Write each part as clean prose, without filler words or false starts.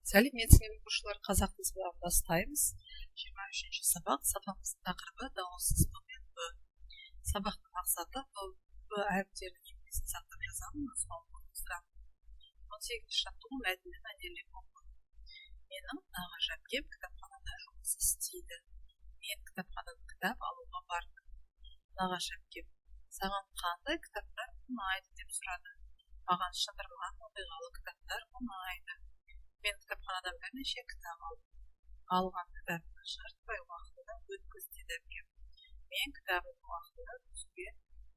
Сәлеметсіздер оқушылар, қазақ тіл сабағын бастаймыз. 23-ші сабақ. Сабағымыздың тақырыбы дауыссыз б мен б. Сабақтың мақсаты б әріптерінің екпесін сақтап жазамын. Нұсқауын оқыңыздар. 18-ші жаттығу мәтінді мәнерлеп оқу. Менің нағашы әпкем кітапханада жұмыс істейді. Мен кітапханадан кітап алуға бардым. Нағашы әпкем, саған қандай кітаптар ұнайды деп сұрады. Маған шындырмаған оқиғалы кітаптар ұнайды. Мен кітапханадан бірнеше кітап алдым. Алған кітапты жыртпай уақытында өткіз деді әпкем. Мен кітабымды уақытында өткізуге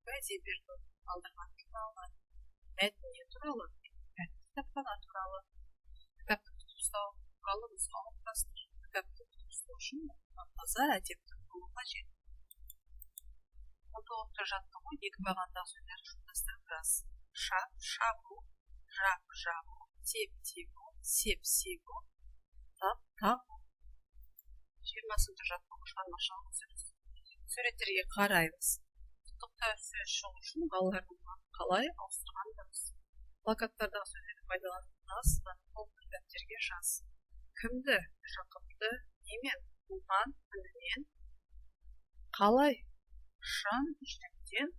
уәде бердім. Қалдырған кітап алған. Мәтін не туралы? Кітапхана туралы. Кітапты күтіп ұстау туралы нұсқауын құрастыр. Кітапты күтіп ұстау үшін таза әдепті болу қажет. 19-ші жаттығу екі бағандағы сөздерді жұптастырып жаз. Шап, шабу, жап, жабу, теп, тебу, сеп, себу, тап, табу. 20-ші жаттығу шығармашылық сөз. Суреттерге қараймыз. Құттықтар сөз шығу үшін балалардың қалай ауыстырған дұрыс. Плакаттардағы сөздерді пайдаланыңыз, ол дәптерге жаз. Кімді, Жақыпты, немен, туған күнімен, қалай, шын жүректен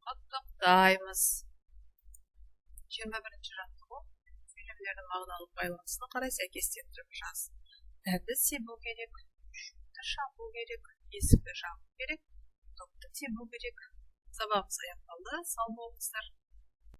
құттықтаймыз. 21-ші жаттығу сөйлемдердің мағыналық байланысына қарай сәйкестендіріп жаз. Дәнді себу керек, шөпті шабу керек, есікті жабу керек, топты тебу керек. Сабағымыз аяқталды. Сау болыңыздар.